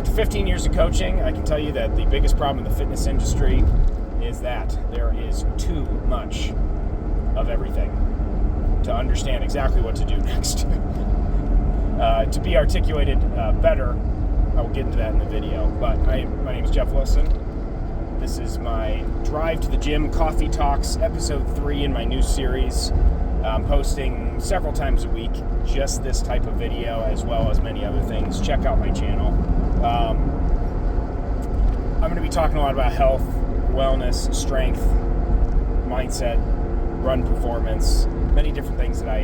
After 15 years of coaching, I can tell you that the biggest problem in the fitness industry is that there is too much of everything to understand exactly what to do next. To be articulated better, I will get into that in the video. But my name is Jeff Wilson. This is my Drive to the Gym Coffee Talks, episode 3 in my new series. I'm posting several times a week, just this type of video, as well as many other things. Check out my channel. I'm going to be talking a lot about health, wellness, strength, mindset, run performance, many different things that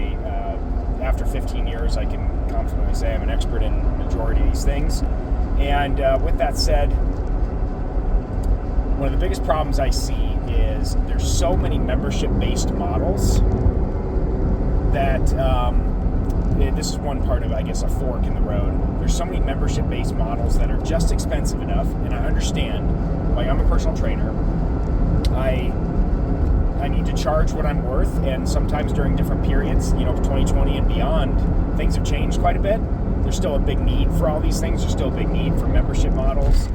after 15 years, I can confidently say I'm an expert in the majority of these things. And with that said, one of the biggest problems I see is there's so many membership-based models that this is one part of, I guess, a fork in the road. There's so many membership-based models that are just expensive enough, and I understand, like, I'm a personal trainer. I need to charge what I'm worth, and sometimes during different periods, 2020 and beyond, things have changed quite a bit. There's still a big need for all these things. There's still a big need for membership models,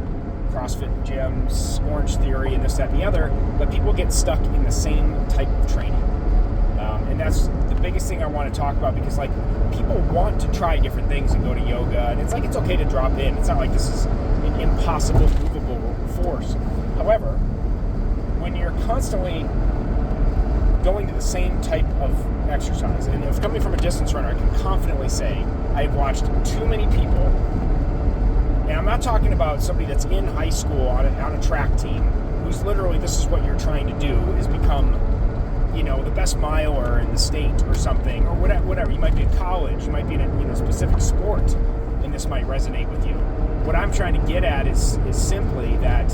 CrossFit gyms, Orange Theory, and this, that, and the other, but people get stuck in the same type of training. And that's the biggest thing I want to talk about, because people want to try different things and go to yoga, and it's okay to drop in. It's not like this is an impossible, movable force. However, when you're constantly going to the same type of exercise, and if coming from a distance runner, I can confidently say I've watched too many people, and I'm not talking about somebody that's in high school on a track team, who's literally, this is what you're trying to do, is become the best miler in the state or something, or whatever. You might be in college, you might be in a specific sport, and this might resonate with you. What I'm trying to get at is simply that,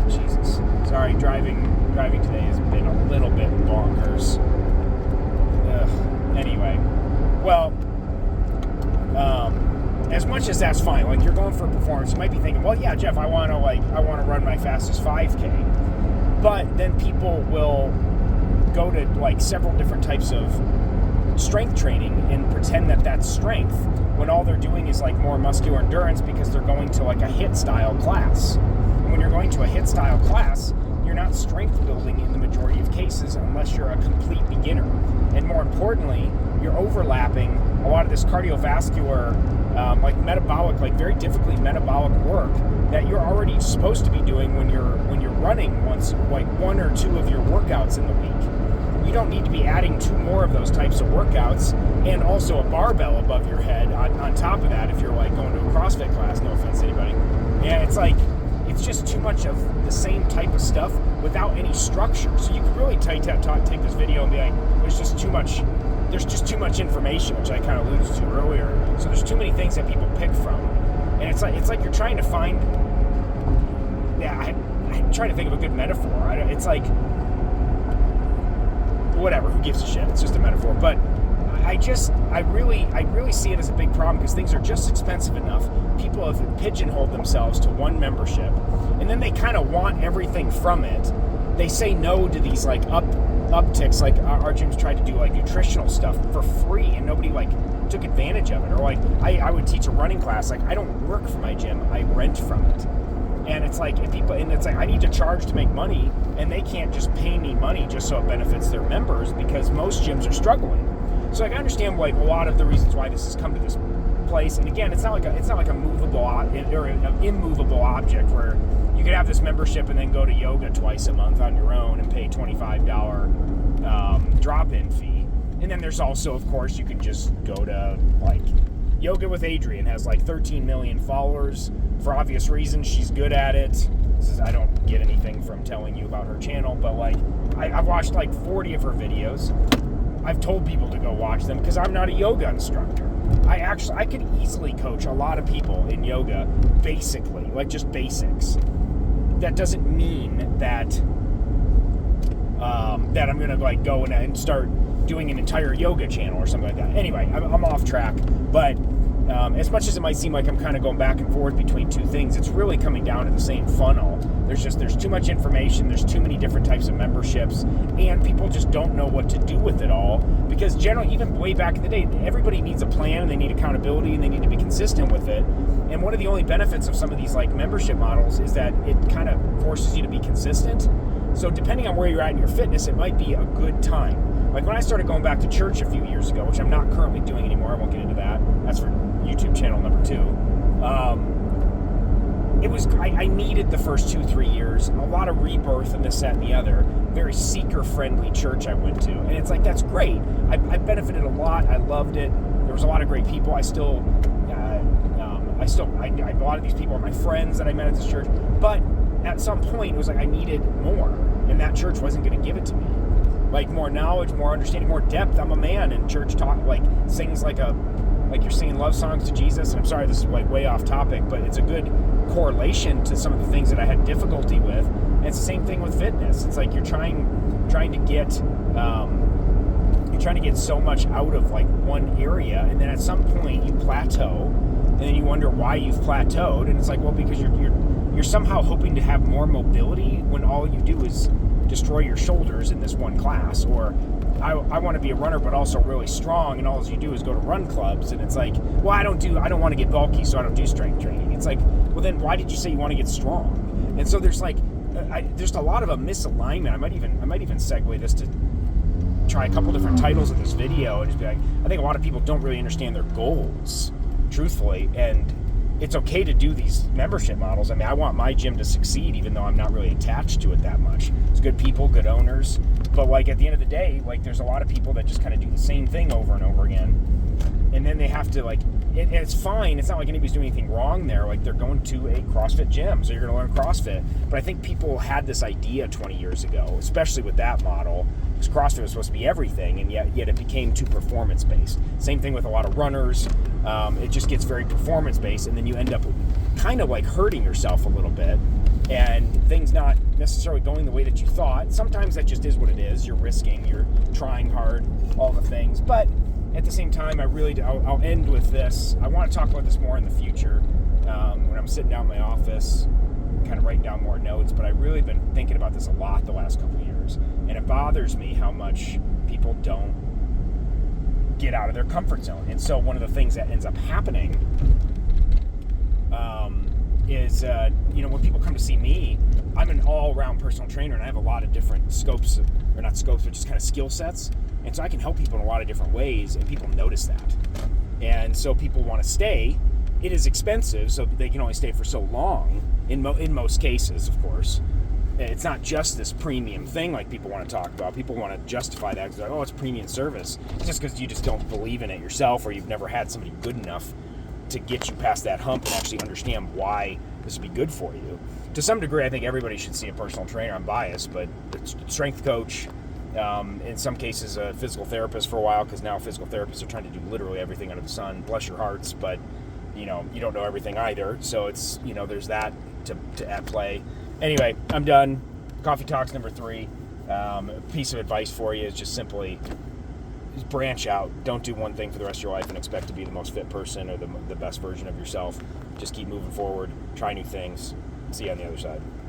Jesus, sorry, driving today has been a little bit bonkers. Anyway, well, as much as that's fine, you're going for a performance, you might be thinking, well, yeah, Jeff, I want to run my fastest 5K, but then people will go to several different types of strength training and pretend that that's strength, when all they're doing is more muscular endurance, because they're going to a HIIT style class. And when you're going to a HIIT style class, you're not strength building in the majority of cases unless you're a complete beginner. And more importantly, you're overlapping a lot of this cardiovascular, metabolic, very difficult metabolic work that you're already supposed to be doing when you're running once, one or two of your workouts in the week. You don't need to be adding 2 more of those types of workouts, and also a barbell above your head on top of that if you're going to a CrossFit class. No offense to anybody. Yeah, it's just too much of the same type of stuff without any structure. So you could really take this video and be like, there's just too much information, which I kind of alluded to earlier. So there's too many things that people pick from, and it's like you're trying to find. Yeah, I'm trying to think of a good metaphor. Whatever, who gives a shit? It's just a metaphor. But I really see it as a big problem, because things are just expensive enough. People have pigeonholed themselves to one membership, and then they kind of want everything from it. They say no to these upticks. Our gyms tried to do nutritional stuff for free, and nobody took advantage of it. Or I would teach a running class. I don't work for my gym, I rent from it. And it's I need to charge to make money, and they can't just pay me money just so it benefits their members, because most gyms are struggling. So I understand a lot of the reasons why this has come to this place. And again, it's not like a movable or an immovable object where you could have this membership and then go to yoga twice a month on your own and pay $25 drop-in fee. And then there's also, of course, you can just go to Yoga with Adriene, has 13 million followers. For obvious reasons, she's good at it. I don't get anything from telling you about her channel, but I've watched 40 of her videos. I've told people to go watch them because I'm not a yoga instructor. I could easily coach a lot of people in yoga, basically, just basics. That doesn't mean that that I'm gonna go and start doing an entire yoga channel or something like that. Anyway, I'm off track, but as much as it might seem like I'm kind of going back and forth between two things, it's really coming down to the same funnel. There's too much information, there's too many different types of memberships, and people just don't know what to do with it all, because generally, even way back in the day, everybody needs a plan, and they need accountability, and they need to be consistent with it. And one of the only benefits of some of these like membership models is that it kind of forces you to be consistent. So depending on where you're at in your fitness, it might be a good time. Like when I started going back to church a few years ago, which I'm not currently doing anymore, I won't get into that. That's for YouTube channel number 2. I needed the first 2-3 years, a lot of rebirth and this, that, and the other. Very seeker-friendly church I went to, and it's like, that's great. I benefited a lot. I loved it. There was a lot of great people. A lot of these people are my friends that I met at this church. But at some point, it was like I needed more, and that church wasn't going to give it to me. Like more knowledge, more understanding, more depth. I'm a man, and church talk like sings like you're singing love songs to Jesus. And I'm sorry, this is like way off topic, but it's a good correlation to some of the things that I had difficulty with. And it's the same thing with fitness. It's like you're trying to get so much out of like one area, and then at some point you plateau, and then you wonder why you've plateaued. And it's like, well, because you're somehow hoping to have more mobility when all you do is destroy your shoulders in this one class. Or I want to be a runner but also really strong, and all you do is go to run clubs, and it's like, well, I don't want to get bulky, so I don't do strength training. It's like, well, then why did you say you want to get strong? And so there's like there's a lot of a misalignment. I might even segue this to try a couple different titles of this video and just be like, I think a lot of people don't really understand their goals, truthfully, and it's okay to do these membership models. I mean, I want my gym to succeed, even though I'm not really attached to it that much. It's good people, good owners, but like at the end of the day, like there's a lot of people that just kind of do the same thing over and over again, and then they have to like, and it's fine. It's not like anybody's doing anything wrong there. Like they're going to a CrossFit gym, so you're going to learn CrossFit. But I think people had this idea 20 years ago, especially with that model, because CrossFit was supposed to be everything, and yet it became too performance-based. Same thing with a lot of runners. It just gets very performance-based, and then you end up kind of like hurting yourself a little bit, and things not necessarily going the way that you thought. Sometimes that just is what it is. You're risking, you're trying hard, all the things. But at the same time, I'll end with this. I want to talk about this more in the future when I'm sitting down in my office, kind of writing down more notes. But I've really been thinking about this a lot the last couple of years, and it bothers me how much people don't get out of their comfort zone. And so one of the things that ends up happening is, when people come to see me, I'm an all-around personal trainer, and I have a lot of different scopes, or not scopes, but just kind of skill sets. And so I can help people in a lot of different ways, and people notice that. And so people want to stay. It is expensive, so they can only stay for so long, in most cases, of course. It's not just this premium thing like people want to talk about. People want to justify that because they're like, oh, it's premium service. It's just because you just don't believe in it yourself, or you've never had somebody good enough to get you past that hump and actually understand why this would be good for you. To some degree, I think everybody should see a personal trainer. I'm biased, but a strength coach, in some cases a physical therapist for a while, because now physical therapists are trying to do literally everything under the sun. Bless your hearts, but you don't know everything either. So it's, there's that to at play. Anyway, I'm done. Coffee Talks number 3. A piece of advice for you is just simply branch out. Don't do one thing for the rest of your life and expect to be the most fit person or the best version of yourself. Just keep moving forward. Try new things. See you on the other side.